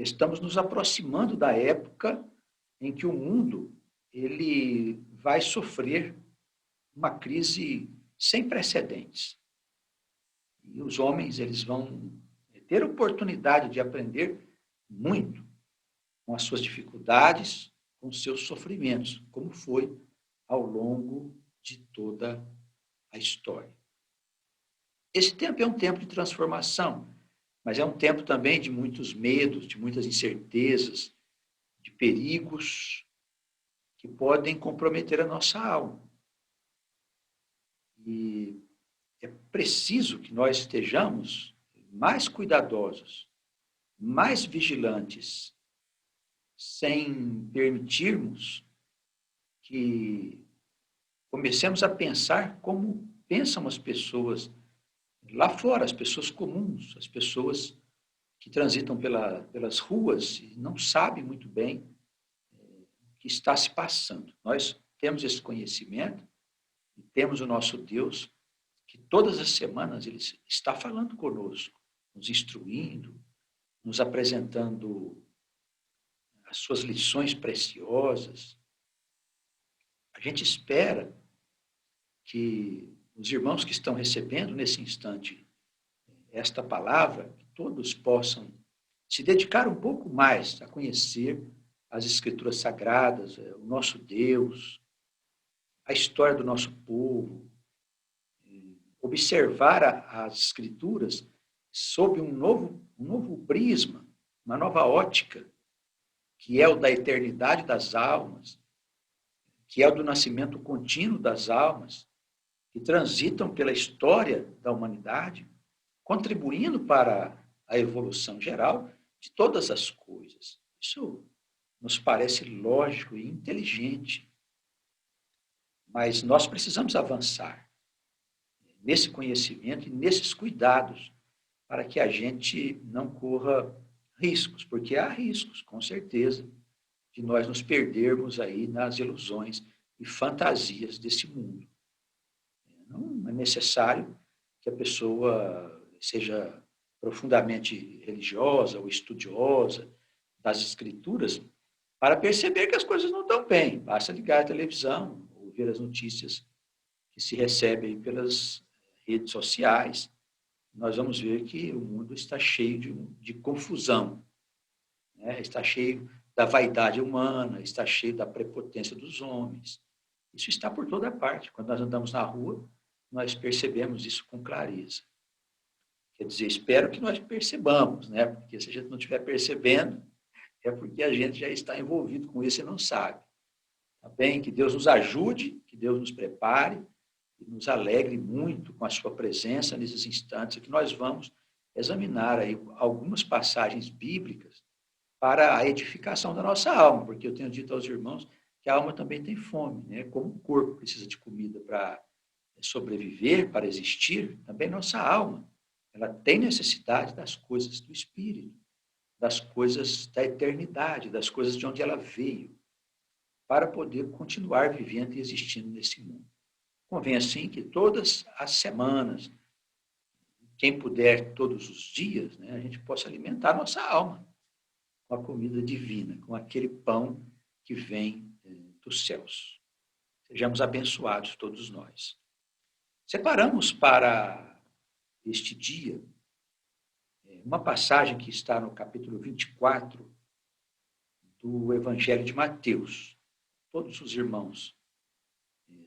Estamos nos aproximando da época em que o mundo ele vai sofrer uma crise sem precedentes. E os homens eles vão ter oportunidade de aprender muito com as suas dificuldades, com os seus sofrimentos, como foi ao longo de toda a história. Esse tempo é um tempo de transformação, mas é um tempo também de muitos medos, de muitas incertezas, de perigos que podem comprometer a nossa alma. E é preciso que nós estejamos mais cuidadosos, mais vigilantes, sem permitirmos que comecemos a pensar como pensam as pessoas lá fora, as pessoas comuns, as pessoas que transitam pelas ruas e não sabem muito bem o que está se passando. Nós temos esse conhecimento e temos o nosso Deus que todas as semanas ele está falando conosco, nos instruindo, nos apresentando as suas lições preciosas. A gente espera que os irmãos que estão recebendo nesse instante esta palavra, que todos possam se dedicar um pouco mais a conhecer as Escrituras Sagradas, o nosso Deus, a história do nosso povo, observar as Escrituras sob um novo prisma, uma nova ótica, que é o da eternidade das almas, que é o do nascimento contínuo das almas, que transitam pela história da humanidade, contribuindo para a evolução geral de todas as coisas. Isso nos parece lógico e inteligente, mas nós precisamos avançar nesse conhecimento e nesses cuidados para que a gente não corra riscos, porque há riscos, com certeza, de nós nos perdermos aí nas ilusões e fantasias desse mundo. Não é necessário que a pessoa seja profundamente religiosa ou estudiosa das Escrituras para perceber que as coisas não estão bem. Basta ligar a televisão ou ver as notícias que se recebem pelas redes sociais. Nós vamos ver que o mundo está cheio de confusão, né? Está cheio da vaidade humana, está cheio da prepotência dos homens. Isso está por toda parte. Quando nós andamos na rua, nós percebemos isso com clareza. Quer dizer, espero que nós percebamos, né? Porque se a gente não estiver percebendo, é porque a gente já está envolvido com isso e não sabe. Tá bem? Que Deus nos ajude, que Deus nos prepare e nos alegre muito com a sua presença nesses instantes que nós vamos examinar aí algumas passagens bíblicas para a edificação da nossa alma, porque eu tenho dito aos irmãos que a alma também tem fome, né? Como o corpo precisa de comida para sobreviver, para existir, também nossa alma, ela tem necessidade das coisas do Espírito, das coisas da eternidade, das coisas de onde ela veio, para poder continuar vivendo e existindo nesse mundo. Convém, assim, que todas as semanas, quem puder todos os dias, né, a gente possa alimentar a nossa alma com a comida divina, com aquele pão que vem dos céus. Sejamos abençoados todos nós. Separamos para este dia uma passagem que está no capítulo 24 do Evangelho de Mateus. Todos os irmãos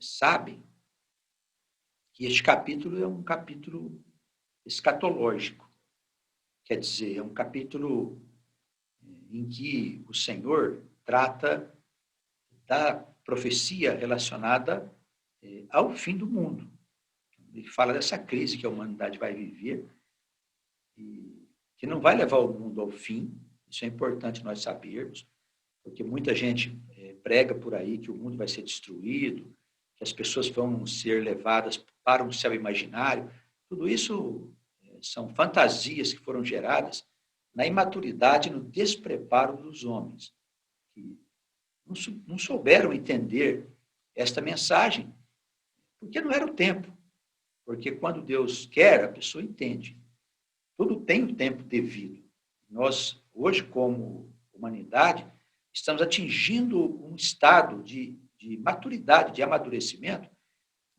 sabem que este capítulo é um capítulo escatológico. Quer dizer, é um capítulo em que o Senhor trata da profecia relacionada ao fim do mundo. Ele fala dessa crise que a humanidade vai viver e que não vai levar o mundo ao fim. Isso é importante nós sabermos, porque muita gente prega por aí que o mundo vai ser destruído, que as pessoas vão ser levadas para um céu imaginário. Tudo isso são fantasias que foram geradas na imaturidade e no despreparo dos homens, que não souberam entender esta mensagem, porque não era o tempo. Porque quando Deus quer, a pessoa entende. Tudo tem o tempo devido. Nós hoje, como humanidade, estamos atingindo um estado de maturidade, de amadurecimento,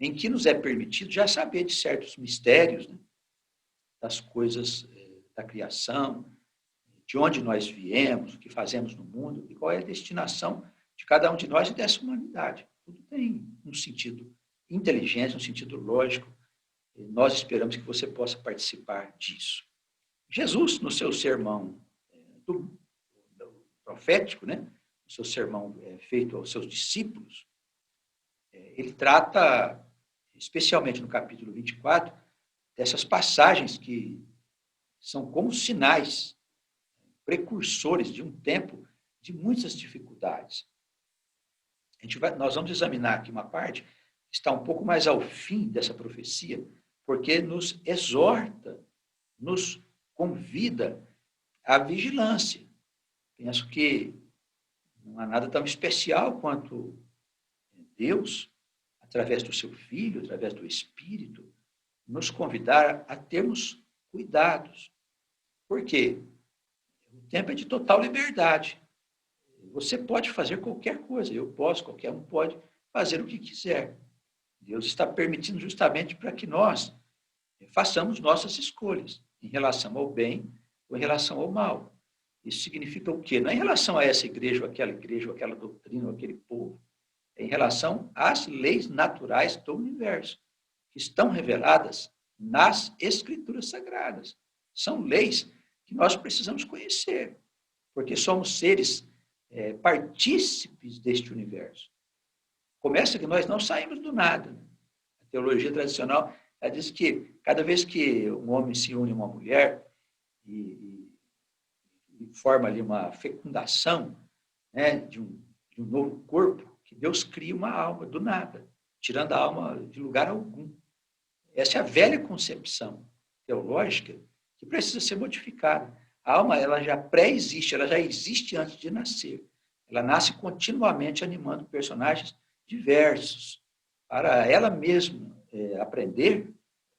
em que nos é permitido já saber de certos mistérios, né, das coisas da criação, de onde nós viemos, o que fazemos no mundo e qual é a destinação de cada um de nós e dessa humanidade. Tudo tem um sentido inteligente, um sentido lógico. E nós esperamos que você possa participar disso. Jesus, no seu sermão do profético, né, no seu sermão feito aos seus discípulos, ele trata, especialmente no capítulo 24, dessas passagens que são como sinais, precursores de um tempo de muitas dificuldades. Nós vamos examinar aqui uma parte que está um pouco mais ao fim dessa profecia, porque nos exorta, nos convida à vigilância. Penso que não há nada tão especial quanto Deus, através do seu Filho, através do Espírito, nos convidar a termos cuidados. Por quê? O tempo é de total liberdade. Você pode fazer qualquer coisa, eu posso, qualquer um pode fazer o que quiser. Deus está permitindo justamente para que nós façamos nossas escolhas em relação ao bem ou em relação ao mal. Isso significa o quê? Não é em relação a essa igreja, ou aquela doutrina, ou aquele povo. É em relação às leis naturais do universo, que estão reveladas nas Escrituras Sagradas. São leis que nós precisamos conhecer, porque somos seres partícipes deste universo. Começa que nós não saímos do nada. A teologia tradicional ela diz que cada vez que um homem se une a uma mulher e forma ali uma fecundação, né, de um novo corpo, que Deus cria uma alma do nada, tirando a alma de lugar algum. Essa é a velha concepção teológica que precisa ser modificada. A alma ela já pré-existe, ela já existe antes de nascer. Ela nasce continuamente animando personagens diversos. Para ela mesma aprender,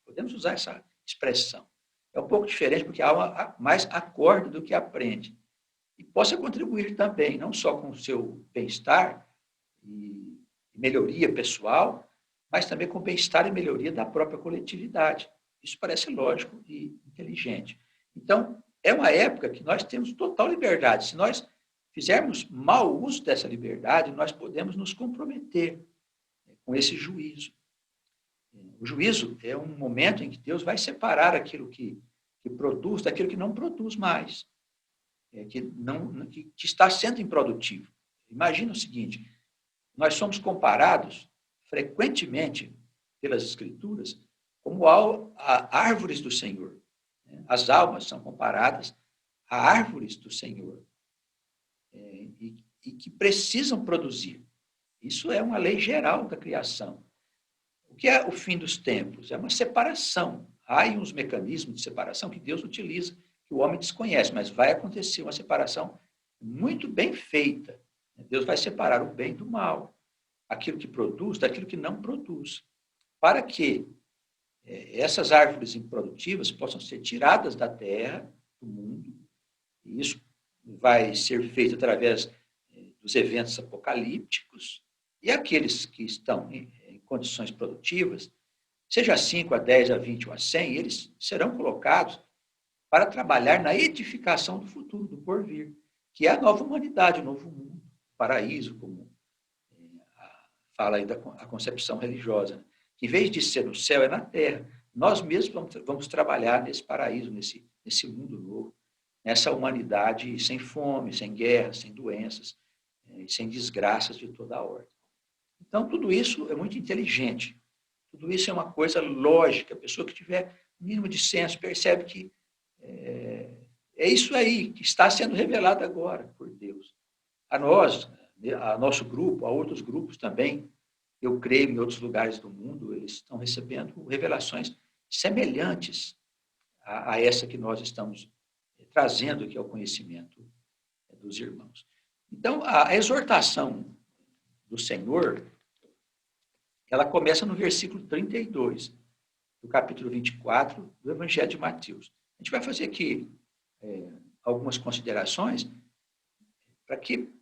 podemos usar essa expressão. É um pouco diferente, porque a alma mais acorda do que aprende. E possa contribuir também, não só com o seu bem-estar e melhoria pessoal, mas também com o bem-estar e melhoria da própria coletividade. Isso parece lógico e inteligente. Então, é uma época que nós temos total liberdade. Se nós fizermos mau uso dessa liberdade, nós podemos nos comprometer com esse juízo. O juízo é um momento em que Deus vai separar aquilo que produz daquilo que não produz mais, que está sendo improdutivo. Imagina o seguinte, nós somos comparados frequentemente pelas Escrituras como a árvores do Senhor. As almas são comparadas a árvores do Senhor e que precisam produzir. Isso é uma lei geral da criação. O que é o fim dos tempos? É uma separação. Há uns mecanismos de separação que Deus utiliza, que o homem desconhece, mas vai acontecer uma separação muito bem feita. Deus vai separar o bem do mal, aquilo que produz daquilo que não produz, para que essas árvores improdutivas possam ser tiradas da terra, do mundo, e isso vai ser feito através dos eventos apocalípticos, e aqueles que estão em condições produtivas, seja a 5, a 10, a 20 ou a 100, eles serão colocados para trabalhar na edificação do futuro, do porvir, que é a nova humanidade, o novo mundo, o paraíso, como fala aí a concepção religiosa, que em vez de ser no céu, é na terra. Nós mesmos vamos trabalhar nesse paraíso, nesse mundo novo, nessa humanidade sem fome, sem guerra, sem doenças, sem desgraças de toda a ordem. Então, tudo isso é muito inteligente. Tudo isso é uma coisa lógica. A pessoa que tiver o mínimo de senso percebe que é isso aí que está sendo revelado agora por Deus. A nós, a nosso grupo, a outros grupos também, eu creio em outros lugares do mundo, eles estão recebendo revelações semelhantes a essa que nós estamos trazendo aqui ao conhecimento dos irmãos. Então, a exortação do Senhor, ela começa no versículo 32, do capítulo 24 do Evangelho de Mateus. A gente vai fazer aqui algumas considerações para que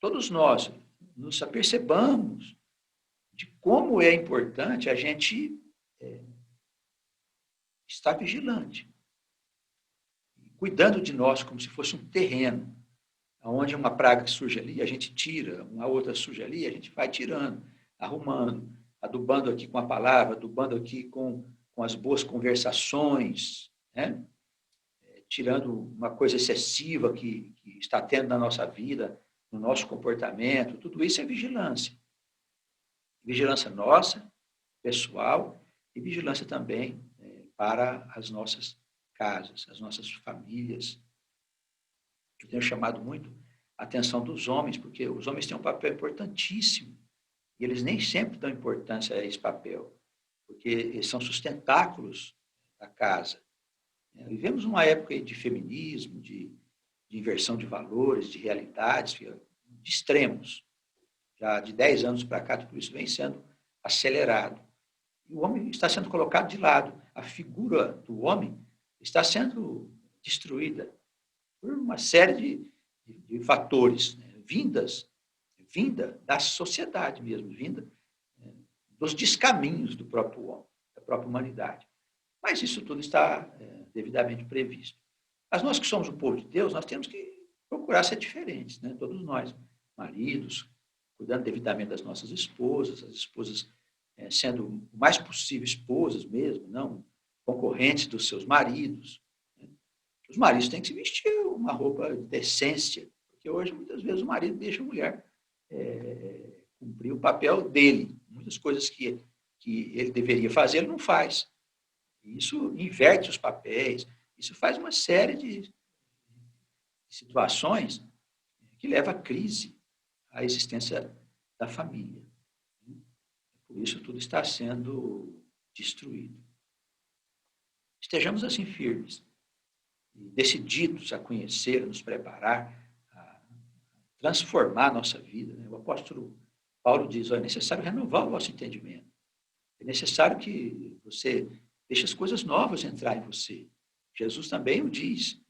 todos nós nos apercebamos de como é importante a gente estar vigilante, cuidando de nós como se fosse um terreno, onde uma praga que surge ali, a gente tira, uma outra surge ali, a gente vai tirando, arrumando, adubando aqui com a palavra, adubando aqui com as boas conversações, né? Tirando uma coisa excessiva que está tendo na nossa vida, no nosso comportamento, tudo isso é vigilância. Vigilância nossa, pessoal, e vigilância também para as nossas casas, as nossas famílias. Eu tenho chamado muito a atenção dos homens, porque os homens têm um papel importantíssimo, e eles nem sempre dão importância a esse papel, porque eles são sustentáculos da casa. Vivemos uma época de feminismo, de inversão de valores, de realidades, de extremos. Já de 10 anos para cá, tudo isso vem sendo acelerado. E o homem está sendo colocado de lado. A figura do homem está sendo destruída por uma série de fatores, né? Vinda da sociedade mesmo, vinda dos descaminhos do próprio homem, da própria humanidade. Mas isso tudo está devidamente previsto. Mas nós que somos o povo de Deus, nós temos que procurar ser diferentes, né? Todos nós, maridos, cuidando devidamente das nossas esposas, as esposas sendo o mais possível esposas mesmo, não concorrentes dos seus maridos. Né? Os maridos têm que se vestir uma roupa de decência, porque hoje, muitas vezes, o marido deixa a mulher cumprir o papel dele. Muitas coisas que ele deveria fazer, ele não faz. Isso inverte os papéis, isso faz uma série de situações que leva à crise, à existência da família. Por isso, tudo está sendo destruído. Estejamos assim firmes, decididos a conhecer, a nos preparar, a transformar a nossa vida. O apóstolo Paulo diz, é necessário renovar o vosso entendimento. É necessário que você deixe as coisas novas entrar em você. Jesus também o diz.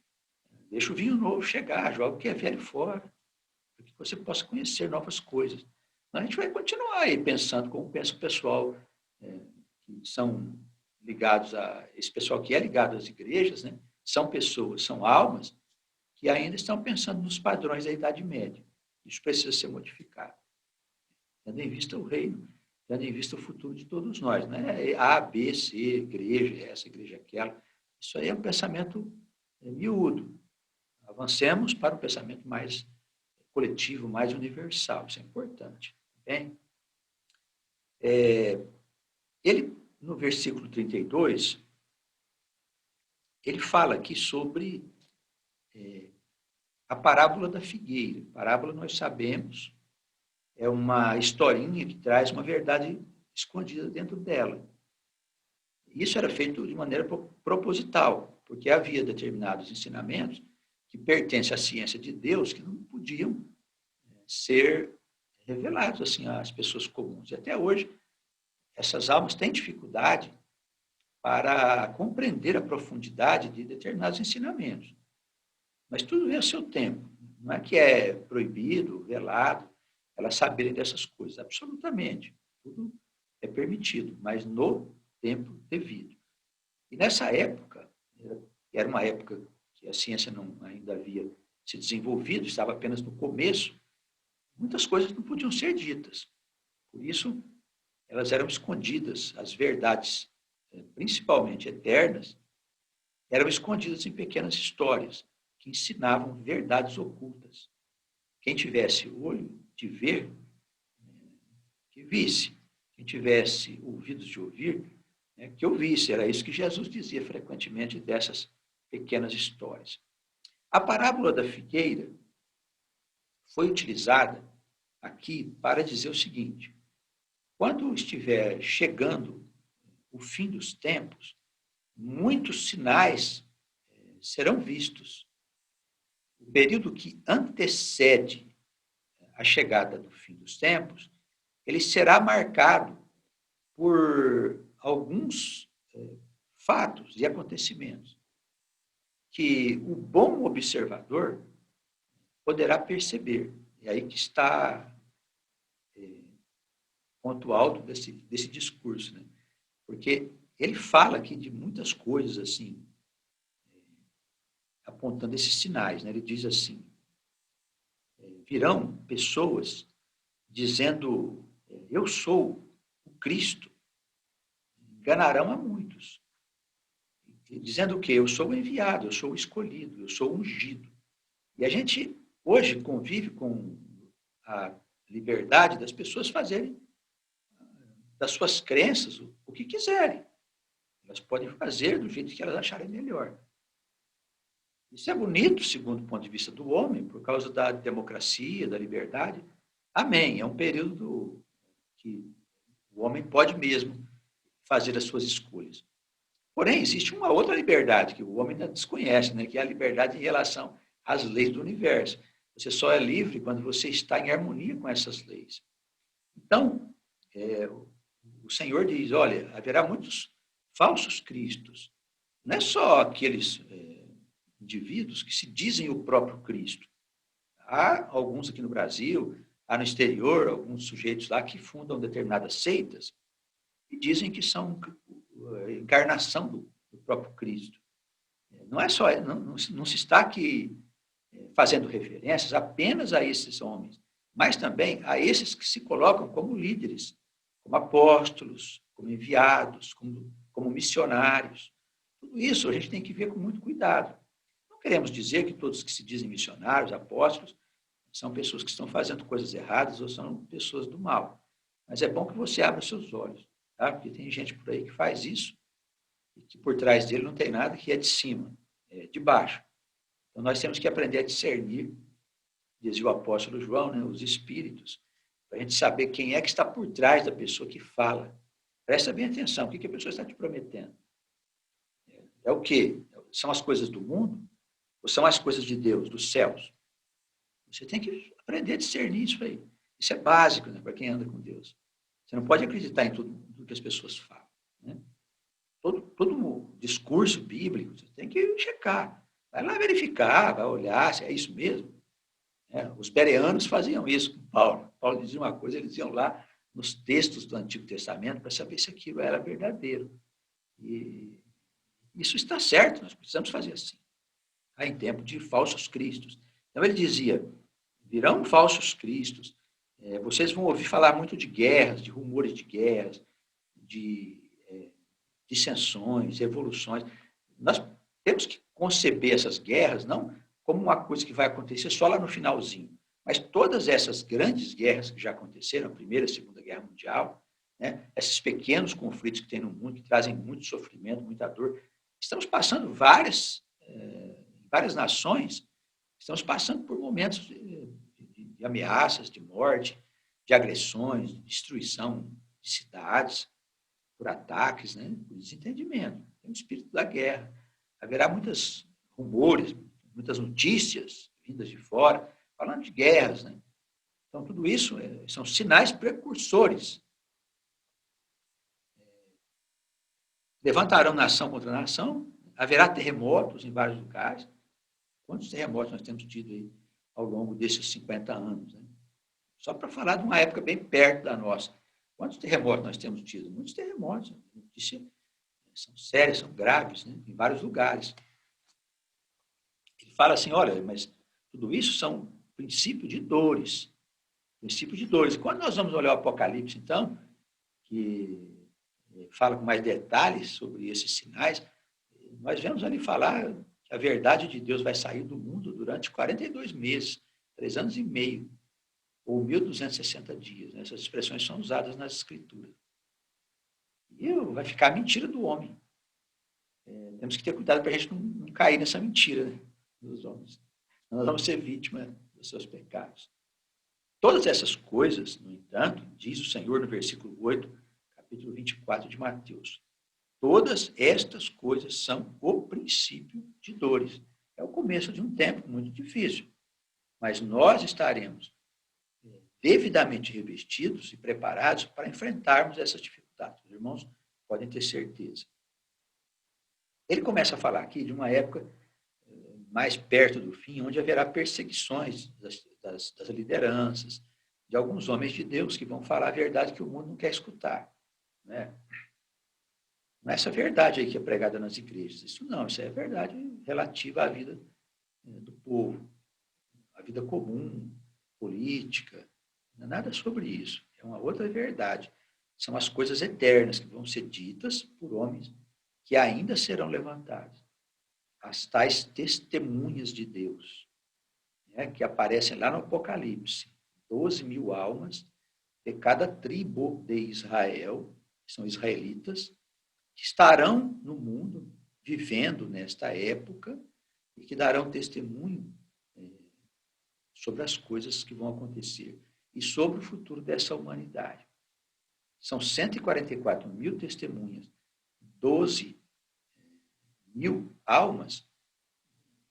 Deixa o vinho novo chegar, joga o que é velho fora, para que você possa conhecer novas coisas. A gente vai continuar aí pensando como pensa o pessoal que são ligados esse pessoal que é ligado às igrejas, né? São pessoas, são almas que ainda estão pensando nos padrões da Idade Média. Isso precisa ser modificado. Tendo em vista o reino, tendo em vista o futuro de todos nós. Né? A, B, C, igreja, essa, igreja, aquela. Isso aí é um pensamento miúdo. Avancemos para um pensamento mais coletivo, mais universal. Isso é importante. Bem? Ele, no versículo 32, ele fala aqui sobre a parábola da figueira. Parábola, nós sabemos, é uma historinha que traz uma verdade escondida dentro dela. Isso era feito de maneira proposital, porque havia determinados ensinamentos que pertencem à ciência de Deus que não podiam ser revelados assim às pessoas comuns. E até hoje, essas almas têm dificuldade para compreender a profundidade de determinados ensinamentos. Mas tudo vem ao seu tempo. Não é que é proibido, velado, elas saberem dessas coisas. Absolutamente. Tudo é permitido, mas no tempo devido. E nessa época, era uma época que a ciência ainda havia se desenvolvido, estava apenas no começo, muitas coisas não podiam ser ditas. Por isso, elas eram escondidas, as verdades, principalmente eternas, eram escondidas em pequenas histórias que ensinavam verdades ocultas. Quem tivesse olho de ver, que visse. Quem tivesse ouvidos de ouvir, que ouvisse. Era isso que Jesus dizia frequentemente dessas pequenas histórias. A parábola da figueira foi utilizada aqui para dizer o seguinte: quando estiver chegando o fim dos tempos, muitos sinais serão vistos. O período que antecede a chegada do fim dos tempos, ele será marcado por alguns fatos e acontecimentos. que o bom observador poderá perceber. E aí que está o ponto alto desse discurso, né? Porque ele fala aqui de muitas coisas, assim, apontando esses sinais, né? Ele diz assim, virão pessoas dizendo, eu sou o Cristo, enganarão a muitos. Dizendo o quê? Eu sou o enviado, eu sou o escolhido, eu sou o ungido. E a gente hoje convive com a liberdade das pessoas fazerem das suas crenças o que quiserem. Elas podem fazer do jeito que elas acharem melhor. Isso é bonito, segundo o ponto de vista do homem, por causa da democracia, da liberdade. Amém. É um período que o homem pode mesmo fazer as suas escolhas. Porém, existe uma outra liberdade que o homem ainda desconhece, né? Que é a liberdade em relação às leis do universo. Você só é livre quando você está em harmonia com essas leis. Então, o Senhor diz, olha, haverá muitos falsos cristos. Não é só aqueles indivíduos que se dizem o próprio Cristo. Há alguns aqui no Brasil, há no exterior, alguns sujeitos lá que fundam determinadas seitas e dizem que são a encarnação do próprio Cristo. Não é só, não se está aqui fazendo referências apenas a esses homens, mas também a esses que se colocam como líderes, como apóstolos, como enviados, como missionários. Tudo isso a gente tem que ver com muito cuidado. Não queremos dizer que todos que se dizem missionários, apóstolos, são pessoas que estão fazendo coisas erradas ou são pessoas do mal. Mas é bom que você abra os seus olhos, tá? Porque tem gente por aí que faz isso e que por trás dele não tem nada que é de cima, é de baixo. Então, nós temos que aprender a discernir, dizia o apóstolo João, né, os espíritos, para a gente saber quem é que está por trás da pessoa que fala. Presta bem atenção, o que a pessoa está te prometendo? É o quê? São as coisas do mundo ou são as coisas de Deus, dos céus? Você tem que aprender a discernir isso aí. Isso é básico, né, para quem anda com Deus. Você não pode acreditar em tudo que as pessoas falam. Né? Todo discurso bíblico, você tem que checar. Vai lá verificar, vai olhar se é isso mesmo. Os bereanos faziam isso com Paulo. Paulo dizia uma coisa, eles iam lá nos textos do Antigo Testamento para saber se aquilo era verdadeiro. E isso está certo, nós precisamos fazer assim. Em tempo de falsos cristos. Então ele dizia, virão falsos cristos, vocês vão ouvir falar muito de guerras, de rumores de guerras, de dissensões, revoluções. Nós temos que conceber essas guerras não como uma coisa que vai acontecer só lá no finalzinho, mas todas essas grandes guerras que já aconteceram, a Primeira e a Segunda Guerra Mundial, né, esses pequenos conflitos que tem no mundo, que trazem muito sofrimento, muita dor, estamos passando várias nações, estamos passando por momentos de ameaças, de morte, de agressões, de destruição de cidades, por ataques, né, por desentendimento. Tem o espírito da guerra. Haverá muitos rumores, muitas notícias vindas de fora, falando de guerras. Né? Então, tudo isso são sinais precursores. Levantarão nação contra nação, haverá terremotos em vários lugares. Quantos terremotos nós temos tido aí ao longo desses 50 anos? Né? Só para falar de uma época bem perto da nossa. Quantos terremotos nós temos tido? Muitos terremotos. São sérios, são graves, né? Em vários lugares. Ele fala assim, olha, mas tudo isso são princípios de dores. Princípios de dores. Quando nós vamos olhar o Apocalipse, então, que fala com mais detalhes sobre esses sinais, nós vemos ali falar que a verdade de Deus vai sair do mundo durante 42 meses, 3 anos e meio, ou 1.260 dias. Né? Essas expressões são usadas nas Escrituras. E vai ficar a mentira do homem. Temos que ter cuidado para a gente não cair nessa mentira, né, dos homens. Nós vamos ser vítimas dos seus pecados. Todas essas coisas, no entanto, diz o Senhor no versículo 8, capítulo 24 de Mateus, todas estas coisas são o princípio de dores. É o começo de um tempo muito difícil, mas nós estaremos devidamente revestidos e preparados para enfrentarmos essas dificuldades. Os irmãos podem ter certeza. Ele começa a falar aqui de uma época mais perto do fim, onde haverá perseguições das lideranças, de alguns homens de Deus que vão falar a verdade que o mundo não quer escutar. Né? Não é essa verdade aí que é pregada nas igrejas. Isso não, isso é verdade relativa à vida do povo, à vida comum, política. Não é nada sobre isso. É uma outra verdade. São as coisas eternas que vão ser ditas por homens que ainda serão levantados. As tais testemunhas de Deus, né, que aparecem lá no Apocalipse. 12.000 almas de cada tribo de Israel, que são israelitas, que estarão no mundo, vivendo nesta época, e que darão testemunho sobre as coisas que vão acontecer e sobre o futuro dessa humanidade. São 144.000 testemunhas, 12.000 almas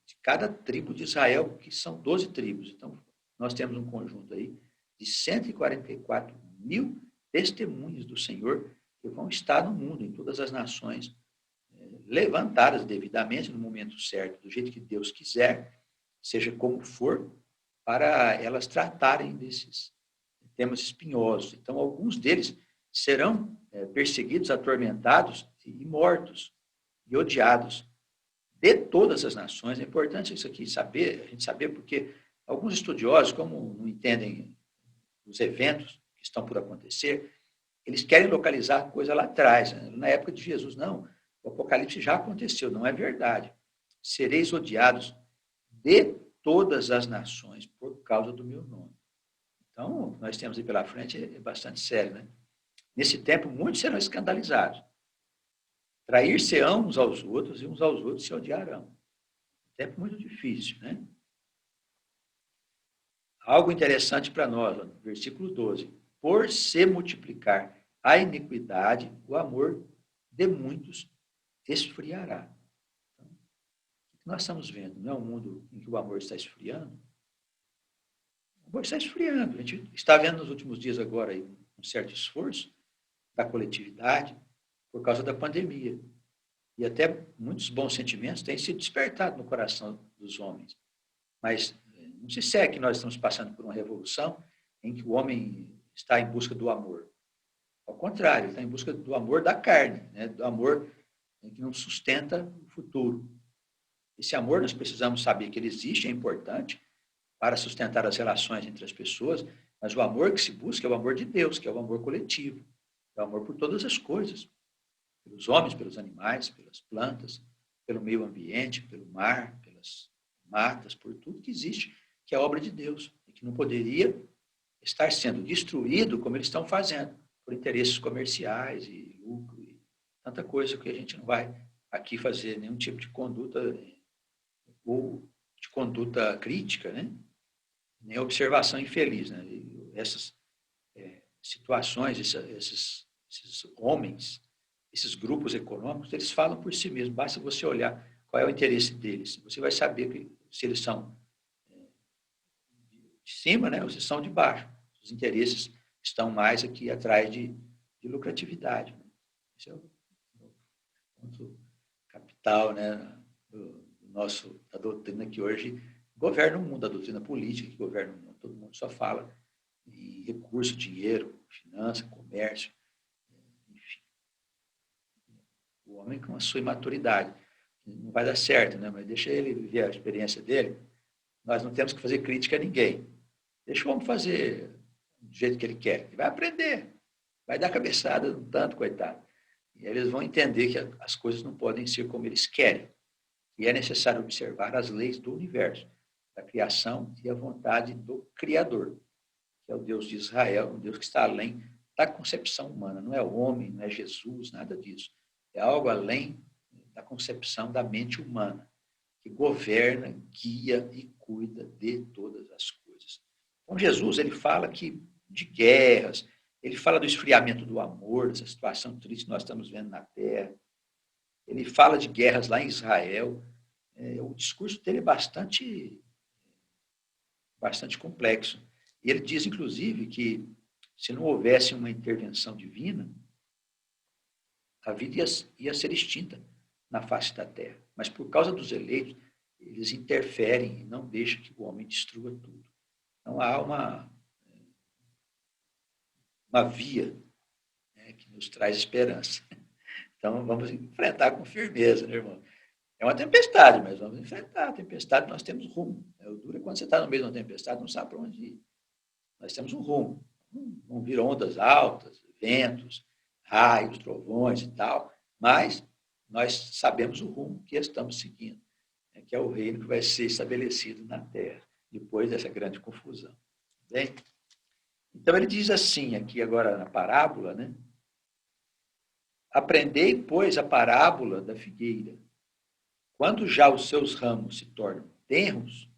de cada tribo de Israel, que são 12 tribos. Então, nós temos um conjunto aí de 144.000 testemunhas do Senhor que vão estar no mundo, em todas as nações, levantadas devidamente no momento certo, do jeito que Deus quiser, seja como for, para elas tratarem desses temas espinhosos. Então, alguns deles serão perseguidos, atormentados e mortos e odiados de todas as nações. É importante isso aqui saber, a gente saber, porque alguns estudiosos, como não entendem os eventos que estão por acontecer, eles querem localizar a coisa lá atrás. Né? Na época de Jesus, não. O Apocalipse já aconteceu, não é verdade. Sereis odiados de todas as nações por causa do meu nome. Então, nós temos aí pela frente, é bastante sério, né? Nesse tempo, muitos serão escandalizados. Trair-se-ão uns aos outros e uns aos outros se odiarão. Um tempo muito difícil, né? Algo interessante para nós, ó, no versículo 12. Por se multiplicar a iniquidade, o amor de muitos esfriará. Então, o que nós estamos vendo? Não é um mundo em que o amor está esfriando? O amor está esfriando. A gente está vendo nos últimos dias agora aí um certo esforço da coletividade por causa da pandemia. E até muitos bons sentimentos têm sido despertados no coração dos homens. Mas não se segue que nós estamos passando por uma revolução em que o homem está em busca do amor. Ao contrário, ele está em busca do amor da carne, né? Do amor que não sustenta o futuro. Esse amor, nós precisamos saber que ele existe, é importante para sustentar as relações entre as pessoas, mas o amor que se busca é o amor de Deus, que é o amor coletivo. É o amor por todas as coisas. Pelos homens, pelos animais, pelas plantas, pelo meio ambiente, pelo mar, pelas matas, por tudo que existe, que é obra de Deus, e que não poderia estar sendo destruído como eles estão fazendo, por interesses comerciais e lucro, e tanta coisa que a gente não vai aqui fazer nenhum tipo de conduta ou de conduta crítica, né? Nem observação infeliz. Né? E essas situações, esses homens, esses grupos econômicos, eles falam por si mesmos. Basta você olhar qual é o interesse deles. Você vai saber que, se eles são de cima, né, ou se são de baixo. Os interesses estão mais aqui atrás de lucratividade. Né? Esse é o ponto capital, né, da doutrina que hoje governa o mundo, a doutrina política que governa o mundo. Todo mundo só fala em recurso, dinheiro, finança, comércio, enfim. O homem com a sua imaturidade. Não vai dar certo, né? Mas deixa ele viver a experiência dele. Nós não temos que fazer crítica a ninguém. Deixa o homem fazer do jeito que ele quer. Ele vai aprender. Vai dar cabeçada um tanto, coitado. E eles vão entender que as coisas não podem ser como eles querem. E é necessário observar as leis do universo, da criação e a vontade do Criador, que é o Deus de Israel, um Deus que está além da concepção humana. Não é o homem, não é Jesus, nada disso. É algo além da concepção da mente humana, que governa, guia e cuida de todas as coisas. Então, Jesus, ele fala aqui de guerras, ele fala do esfriamento do amor, dessa situação triste que nós estamos vendo na Terra. Ele fala de guerras lá em Israel. O discurso dele é bastante complexo. E ele diz, inclusive, que se não houvesse uma intervenção divina, a vida ia ser extinta na face da terra. Mas por causa dos eleitos, eles interferem e não deixam que o homem destrua tudo. Então, há uma via, né, que nos traz esperança. Então, vamos enfrentar com firmeza, né, irmão? É uma tempestade, mas vamos enfrentar a tempestade, nós temos rumo. O duro é quando você está no meio de uma tempestade, não sabe para onde ir. Nós temos um rumo. Vão vir ondas altas, ventos, raios, trovões e tal, mas nós sabemos o rumo que estamos seguindo, né, que é o reino que vai ser estabelecido na terra, depois dessa grande confusão. Bem? Então, ele diz assim, aqui agora na parábola, né? Aprendei, pois, a parábola da figueira. Quando já os seus ramos se tornam tenros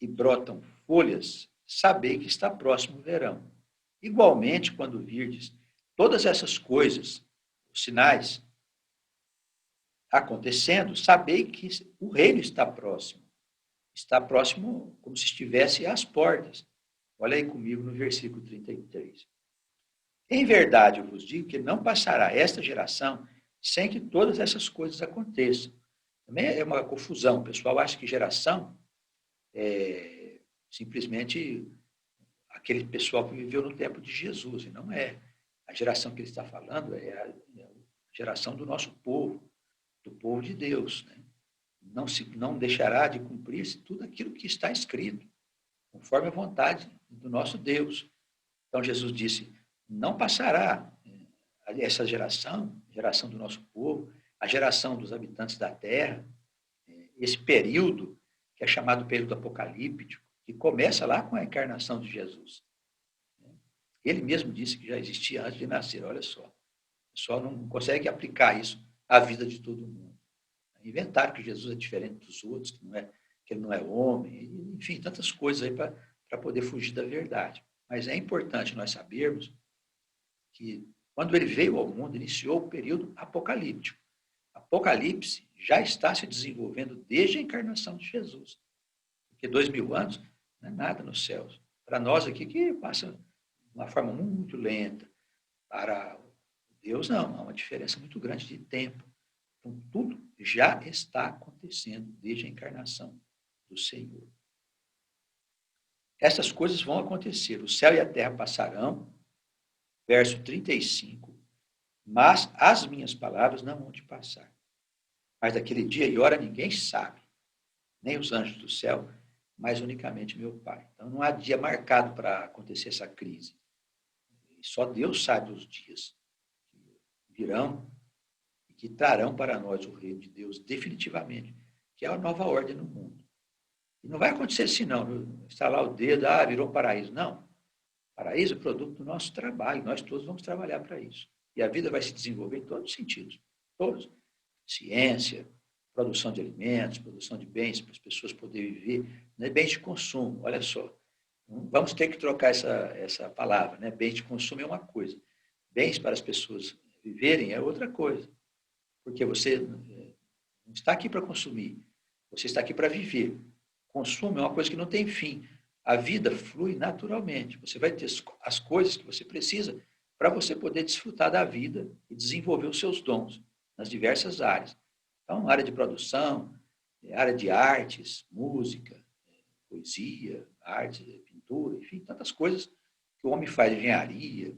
e brotam folhas, sabei que está próximo o verão. Igualmente, quando virdes todas essas coisas, os sinais acontecendo, sabei que o reino está próximo. Está próximo como se estivesse às portas. Olha aí comigo no versículo 33. Em verdade, eu vos digo que não passará esta geração sem que todas essas coisas aconteçam. Também é uma confusão. O pessoal acha que geração é simplesmente aquele pessoal que viveu no tempo de Jesus, e não é. A geração que ele está falando é a geração do nosso povo, do povo de Deus. Né? Não deixará de cumprir-se tudo aquilo que está escrito, conforme a vontade do nosso Deus. Então, Jesus disse, não passará essa geração do nosso povo, a geração dos habitantes da terra, esse período que é chamado período apocalíptico, que começa lá com a encarnação de Jesus. Ele mesmo disse que já existia antes de nascer, olha só. O pessoal não consegue aplicar isso à vida de todo mundo. Inventaram que Jesus é diferente dos outros, que ele não é homem, enfim, tantas coisas aí para poder fugir da verdade. Mas é importante nós sabermos que, quando ele veio ao mundo, iniciou o período apocalíptico. Apocalipse já está se desenvolvendo desde a encarnação de Jesus. Porque 2000 anos não é nada nos céus. Para nós aqui, que passa de uma forma muito lenta. Para Deus, não. Há uma diferença muito grande de tempo. Então, tudo já está acontecendo desde a encarnação do Senhor. Essas coisas vão acontecer. O céu e a terra passarão, verso 35, mas as minhas palavras não vão te passar. Mas daquele dia e hora ninguém sabe, nem os anjos do céu, mas unicamente meu Pai. Então, não há dia marcado para acontecer essa crise. Só Deus sabe os dias que virão e que trarão para nós o reino de Deus definitivamente, que é a nova ordem no mundo. E não vai acontecer assim, não. Estalar o dedo, virou um paraíso. Não. Paraíso é produto do nosso trabalho. Nós todos vamos trabalhar para isso. E a vida vai se desenvolver em todos os sentidos. Todos. Ciência, produção de alimentos, produção de bens para as pessoas poderem viver. Não é bens de consumo, olha só. Vamos ter que trocar essa palavra. Né? Bens de consumo é uma coisa. Bens para as pessoas viverem é outra coisa. Porque você não está aqui para consumir. Você está aqui para viver. Consumo é uma coisa que não tem fim. A vida flui naturalmente. Você vai ter as coisas que você precisa para você poder desfrutar da vida e desenvolver os seus dons nas diversas áreas. Então, área de produção, área de artes, música, poesia, arte, pintura, enfim, tantas coisas que o homem faz, engenharia,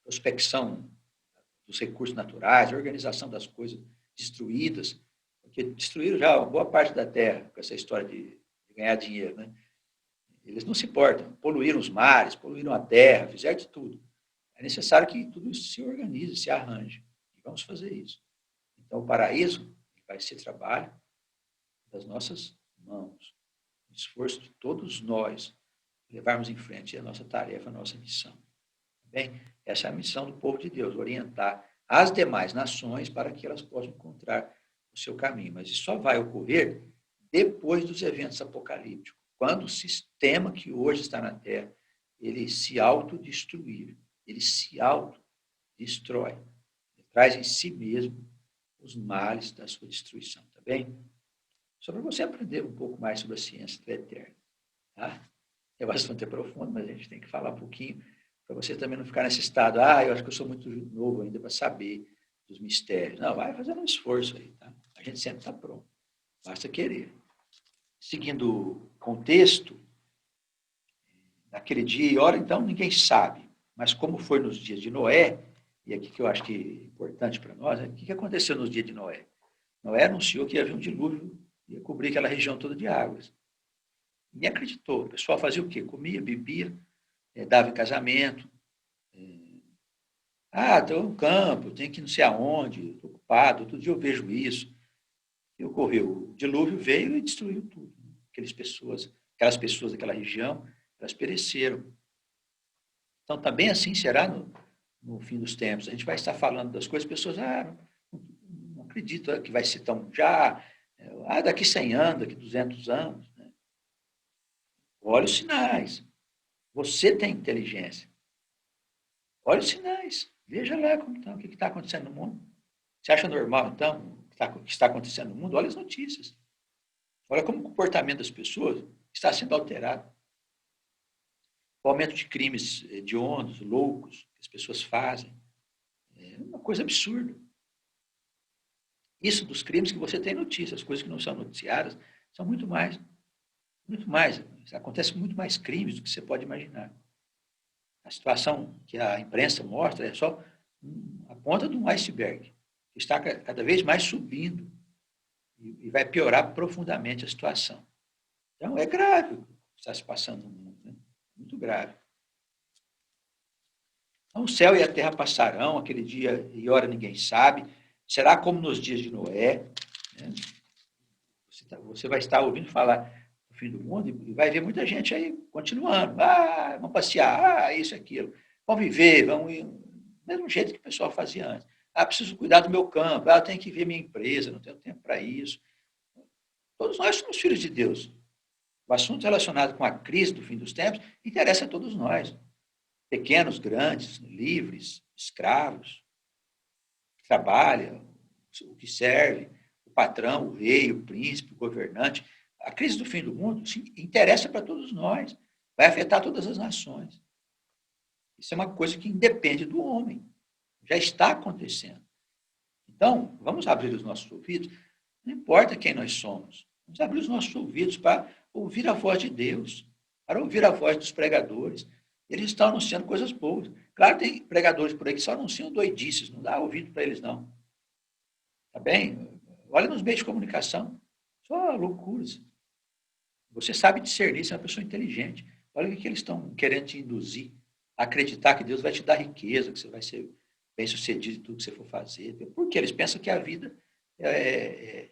prospecção dos recursos naturais, organização das coisas destruídas, porque destruíram já boa parte da terra com essa história de ganhar dinheiro, né? Eles não se importam, poluíram os mares, poluíram a terra, fizeram de tudo. É necessário que tudo isso se organize, se arranje. E vamos fazer isso. Então, o paraíso vai ser trabalho das nossas mãos, o esforço de todos nós levarmos em frente a nossa tarefa, a nossa missão. Bem, essa é a missão do povo de Deus, orientar as demais nações para que elas possam encontrar o seu caminho. Mas isso só vai ocorrer depois dos eventos apocalípticos, quando o sistema que hoje está na Terra, ele se autodestruir, ele se autodestrói, ele traz em si mesmo os males da sua destruição, tá bem? Só para você aprender um pouco mais sobre a ciência do eterno, tá? É bastante profundo, mas a gente tem que falar um pouquinho, para você também não ficar nesse estado, eu acho que eu sou muito novo ainda para saber dos mistérios. Não, vai fazendo um esforço aí, tá? A gente sempre está pronto. Basta querer. Seguindo o contexto, naquele dia e hora, então, ninguém sabe. Mas como foi nos dias de Noé, e aqui que eu acho que é importante para nós, o que aconteceu nos dias de Noé? Noé anunciou que ia haver um dilúvio, ia cobrir aquela região toda de águas. Ninguém acreditou. O pessoal fazia o quê? Comia, bebia, dava em casamento. Estou no campo, tenho que ir não sei aonde, estou ocupado, todo dia eu vejo isso. E ocorreu, o dilúvio veio e destruiu tudo. Aquelas pessoas daquela região, elas pereceram. Então, também assim será no fim dos tempos. A gente vai estar falando das coisas, pessoas, não acredito que vai ser tão já, daqui 100 anos, daqui 200 anos. Né? Olha os sinais. Você tem inteligência. Olha os sinais. Veja lá o que está acontecendo no mundo. Você acha normal, então, o que está acontecendo no mundo? Olha as notícias. Olha como o comportamento das pessoas está sendo alterado. O aumento de crimes hediondos, loucos, que as pessoas fazem. É uma coisa absurda. Isso dos crimes que você tem notícia, as coisas que não são noticiadas, são muito mais. Muito mais. Acontece muito mais crimes do que você pode imaginar. A situação que a imprensa mostra é só a ponta de um iceberg, que está cada vez mais subindo e vai piorar profundamente a situação. Então, é grave o que está se passando no mundo, né? Muito grave. Então, o céu e a terra passarão, aquele dia e hora ninguém sabe, será como nos dias de Noé. Né? Você vai estar ouvindo falar do fim do mundo e vai ver muita gente aí continuando. Vamos passear, isso, aquilo. Vamos viver, vamos ir. Do mesmo jeito que o pessoal fazia antes. Preciso cuidar do meu campo, tenho que ver minha empresa, não tenho tempo para isso. Todos nós somos filhos de Deus. O assunto relacionado com a crise do fim dos tempos interessa a todos nós. Pequenos, grandes, livres, escravos, que trabalham, o que serve, o patrão, o rei, o príncipe, o governante. A crise do fim do mundo interessa para todos nós, vai afetar todas as nações. Isso é uma coisa que independe do homem, já está acontecendo. Então, vamos abrir os nossos ouvidos, não importa quem nós somos, vamos abrir os nossos ouvidos para ouvir a voz de Deus, para ouvir a voz dos pregadores. Eles estão anunciando coisas boas. Claro, tem pregadores por aí que só anunciam doidices, não dá ouvido para eles, não. Tá bem? Olha nos meios de comunicação, só loucuras. Você sabe discernir, você é uma pessoa inteligente. Olha o que eles estão querendo te induzir a acreditar que Deus vai te dar riqueza, que você vai ser bem-sucedido em tudo que você for fazer. Porque eles pensam que a vida é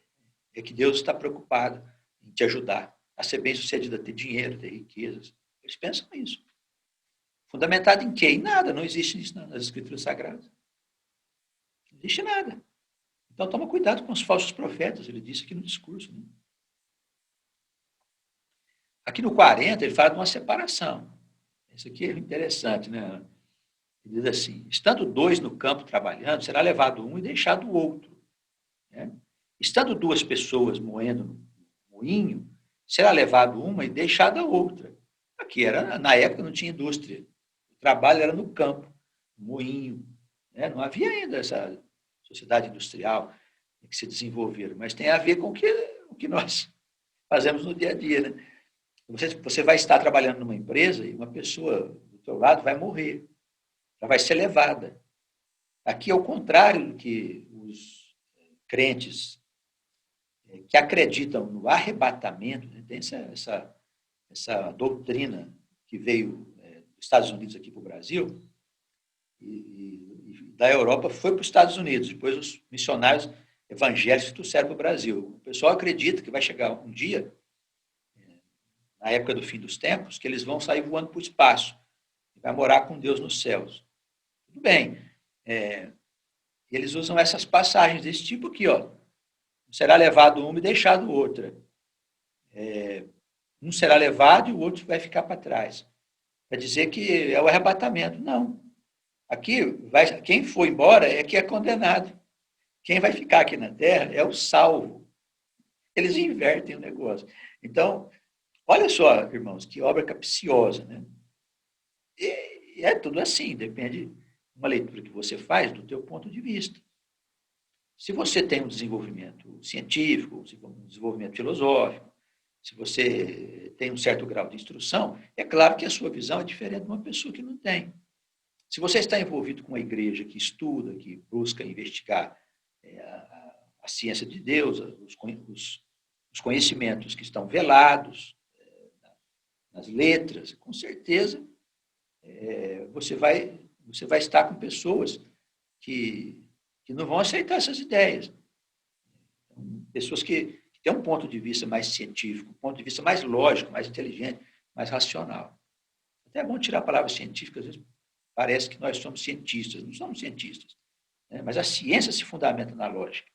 que Deus está preocupado em te ajudar a ser bem-sucedido, a ter dinheiro, a ter riquezas. Eles pensam isso. Fundamentado em quê? Em nada. Não existe isso nas Escrituras Sagradas. Não existe nada. Então, toma cuidado com os falsos profetas. Ele disse aqui no discurso. Né? Aqui no 40, ele fala de uma separação. Isso aqui é interessante, né? Ele diz assim, estando dois no campo trabalhando, será levado um e deixado o outro. Né? Estando duas pessoas moendo no moinho, será levado uma e deixada a outra. Aqui na época não tinha indústria. O trabalho era no campo, no moinho. Né? Não havia ainda essa sociedade industrial que se desenvolveram, mas tem a ver com o que nós fazemos no dia a dia. Né? Você vai estar trabalhando numa empresa e uma pessoa do teu lado vai morrer. Ela vai ser levada. Aqui é o contrário do que os crentes que acreditam no arrebatamento, né? Tem essa doutrina que veio dos Estados Unidos aqui para o Brasil, e da Europa foi para os Estados Unidos. Depois os missionários evangélicos trouxeram para o Brasil. O pessoal acredita que vai chegar um dia, na época do fim dos tempos, que eles vão sair voando para o espaço e vai morar com Deus nos céus. Tudo bem. Eles usam essas passagens desse tipo aqui, ó. Será levado uma e deixado outra. Um será levado e o outro vai ficar para trás. Vai dizer que é o arrebatamento. Não. Aqui, quem for embora é que é condenado. Quem vai ficar aqui na terra é o salvo. Eles invertem o negócio. Então, olha só, irmãos, que obra capciosa, né? E é tudo assim, depende de uma leitura que você faz do teu ponto de vista. Se você tem um desenvolvimento científico, um desenvolvimento filosófico, se você tem um certo grau de instrução, é claro que a sua visão é diferente de uma pessoa que não tem. Se você está envolvido com uma igreja que estuda, que busca investigar a ciência de Deus, os conhecimentos que estão velados nas letras, com certeza você vai estar com pessoas que não vão aceitar essas ideias. Pessoas que têm um ponto de vista mais científico, um ponto de vista mais lógico, mais inteligente, mais racional. Até é bom tirar a palavra científica, às vezes parece que nós somos cientistas, não somos cientistas, né? Mas a ciência se fundamenta na lógica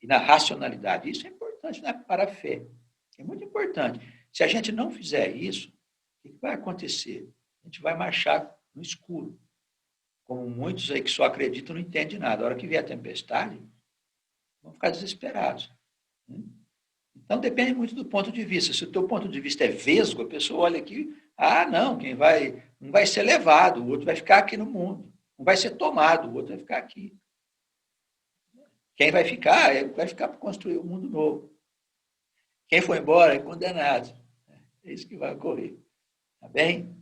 e na racionalidade. Isso é importante, né, para a fé. É muito importante. Se a gente não fizer isso, o que vai acontecer? A gente vai marchar no escuro. Como muitos aí que só acreditam não entendem nada. A hora que vier a tempestade, vão ficar desesperados. Né? Então, depende muito do ponto de vista. Se o teu ponto de vista é vesgo, a pessoa olha aqui, não, não vai ser levado, o outro vai ficar aqui no mundo. Não vai ser tomado, o outro vai ficar aqui. Quem vai ficar para construir um mundo novo. Quem for embora é condenado. É isso que vai ocorrer. Tá bem?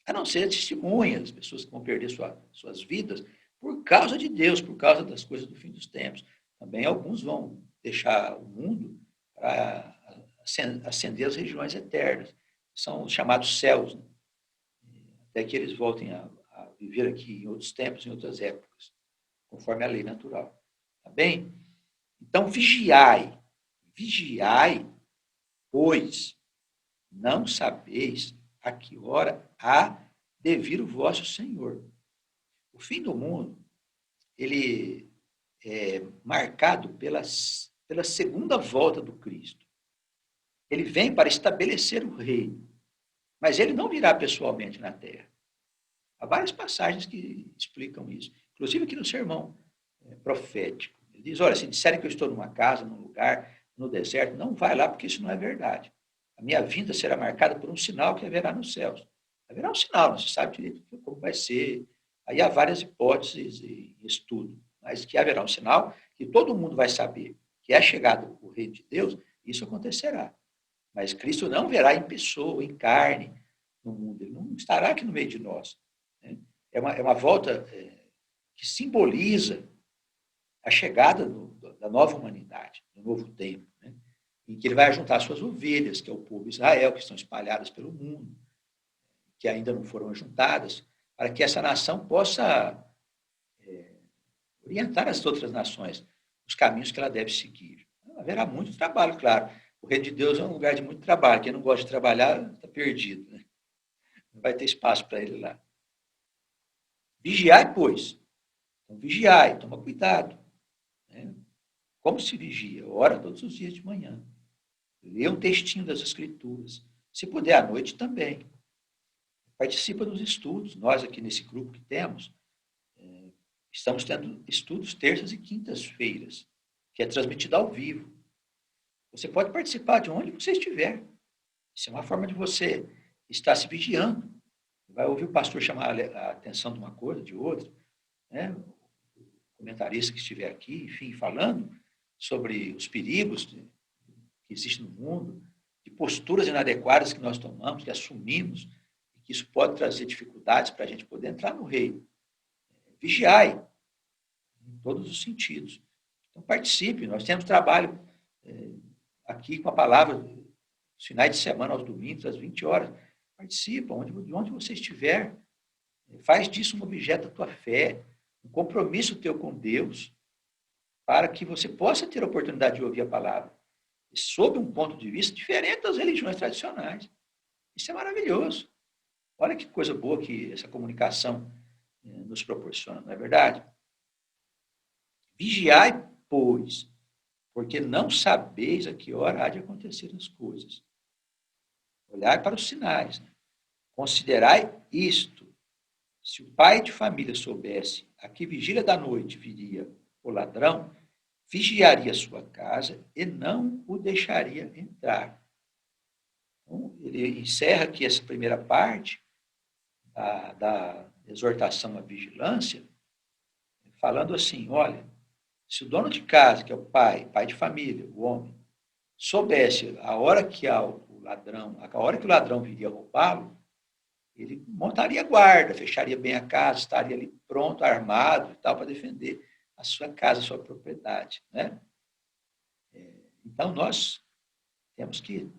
A não ser testemunhas, as pessoas que vão perder suas vidas por causa de Deus, por causa das coisas do fim dos tempos. Também alguns vão deixar o mundo para ascender as regiões eternas. São os chamados céus, né? Até que eles voltem a viver aqui em outros tempos, em outras épocas, conforme a lei natural. Tá bem? Então, vigiai, pois não sabeis a que hora há de vir o vosso Senhor. O fim do mundo, ele é marcado pela segunda volta do Cristo. Ele vem para estabelecer o reino, mas ele não virá pessoalmente na terra. Há várias passagens que explicam isso, inclusive aqui no sermão profético. Ele diz, olha, se disserem que eu estou numa casa, num lugar, no deserto, não vai lá, porque isso não é verdade. A minha vinda será marcada por um sinal que haverá nos céus. Haverá um sinal, não se sabe direito como vai ser. Aí há várias hipóteses e estudo, mas que haverá um sinal que todo mundo vai saber que é chegado o reino de Deus, isso acontecerá. Mas Cristo não verá em pessoa, em carne, no mundo. Ele não estará aqui no meio de nós. Né? É uma volta que simboliza a chegada da nova humanidade, do novo tempo, né? Em que ele vai juntar suas ovelhas, que é o povo de Israel, que estão espalhadas pelo mundo, que ainda não foram juntadas, para que essa nação possa orientar as outras nações os caminhos que ela deve seguir. Haverá muito trabalho, claro. O reino de Deus é um lugar de muito trabalho. Quem não gosta de trabalhar está perdido, né? Não vai ter espaço para ele lá. Vigiai, pois. Então, vigiai, toma cuidado. Né? Como se vigia? Ora todos os dias de manhã. Lê um textinho das Escrituras. Se puder, à noite também. Participa dos estudos. Nós aqui nesse grupo que temos, estamos tendo estudos terças e quintas-feiras, que é transmitido ao vivo. Você pode participar de onde você estiver. Isso é uma forma de você estar se vigiando. Vai ouvir o pastor chamar a atenção de uma coisa, de outra, né? O comentarista que estiver aqui, enfim, falando sobre os perigos que existem no mundo, de posturas inadequadas que nós tomamos, que assumimos, e que isso pode trazer dificuldades para a gente poder entrar no reino. Vigiai, em todos os sentidos. Então, participe. Nós temos trabalho aqui com a palavra, nos finais de semana, aos domingos, às 20 horas. Participa, de onde você estiver. Faz disso um objeto da tua fé, um compromisso teu com Deus, para que você possa ter a oportunidade de ouvir a palavra, sob um ponto de vista diferente das religiões tradicionais. Isso é maravilhoso. Olha que coisa boa que essa comunicação nos proporciona, não é verdade? Vigiai, pois, porque não sabeis a que hora há de acontecer as coisas. Olhai para os sinais. Né? Considerai isto. Se o pai de família soubesse a que vigília da noite viria o ladrão, vigiaria sua casa e não o deixaria entrar. Então, ele encerra aqui essa primeira parte da exortação à vigilância, falando assim, olha, Se o dono de casa, que é o pai de família, o homem, soubesse a hora que a hora que o ladrão viria roubá-lo, ele montaria guarda, fecharia bem a casa, estaria ali pronto, armado e tal, para defender a sua casa, a sua propriedade, né? Então, nós temos que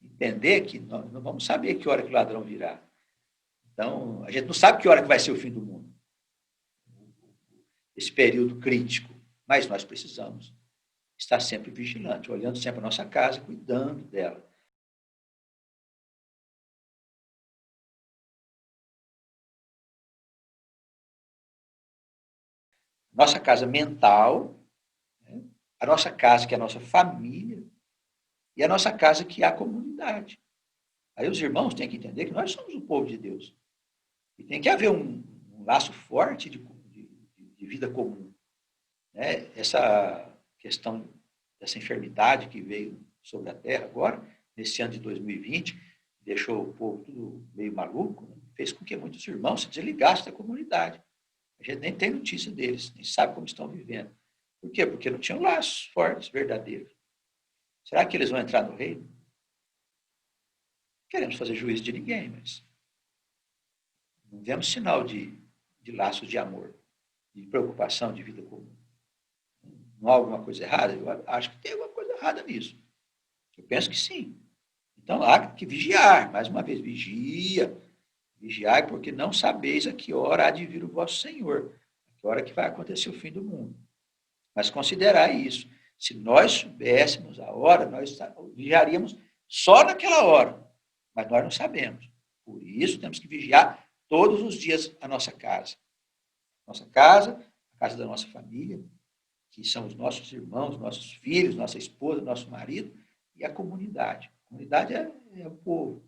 entender que nós não vamos saber que hora que o ladrão virá. Então, a gente não sabe que hora que vai ser o fim do mundo, esse período crítico, mas nós precisamos estar sempre vigilante, olhando sempre a nossa casa, cuidando dela. Nossa casa mental, né? A nossa casa, que é a nossa família, e a nossa casa, que é a comunidade. Aí os irmãos têm que entender que nós somos o povo de Deus. E tem que haver um laço forte de vida comum. Né? Essa questão dessa enfermidade que veio sobre a Terra agora, nesse ano de 2020, deixou o povo tudo meio maluco, né? Fez com que muitos irmãos se desligassem da comunidade. A gente nem tem notícia deles, nem sabe como estão vivendo. Por quê? Porque não tinham laços fortes, verdadeiros. Será que eles vão entrar no reino? Não queremos fazer juízo de ninguém, mas não vemos sinal de laços de amor, de preocupação, de vida comum. Não há alguma coisa errada? Eu acho que tem alguma coisa errada nisso. Eu penso que sim. Então, há que vigiar. Mais uma vez, vigiai, porque não sabeis a que hora há de vir o vosso Senhor, a que hora que vai acontecer o fim do mundo. Mas considerai isso. Se nós soubéssemos a hora, nós vigiaríamos só naquela hora, mas nós não sabemos. Por isso, temos que vigiar todos os dias a nossa casa. Nossa casa, a casa da nossa família, que são os nossos irmãos, nossos filhos, nossa esposa, nosso marido, e a comunidade. A comunidade é o povo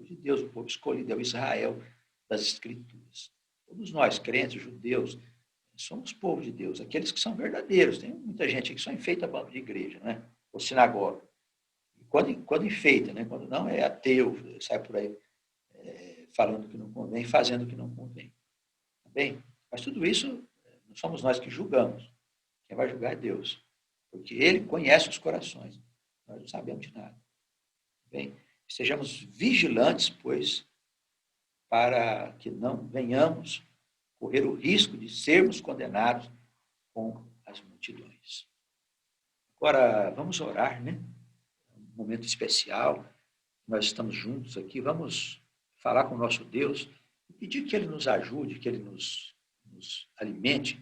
de Deus, o povo escolhido, é o Israel das Escrituras. Todos nós, crentes, judeus, somos povo de Deus, aqueles que são verdadeiros. Tem muita gente que só enfeita banco de igreja, né? Ou sinagoga. Quando enfeita, né? Quando não, é ateu, sai por aí falando que não convém, fazendo o que não convém. Tá bem? Mas tudo isso, não somos nós que julgamos. Quem vai julgar é Deus. Porque Ele conhece os corações. Nós não sabemos de nada. Bem, estejamos vigilantes, pois, para que não venhamos correr o risco de sermos condenados com as multidões. Agora, vamos orar, né? Um momento especial. Nós estamos juntos aqui. Vamos falar com o nosso Deus e pedir que Ele nos ajude, que Ele nos alimente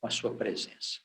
com a sua presença.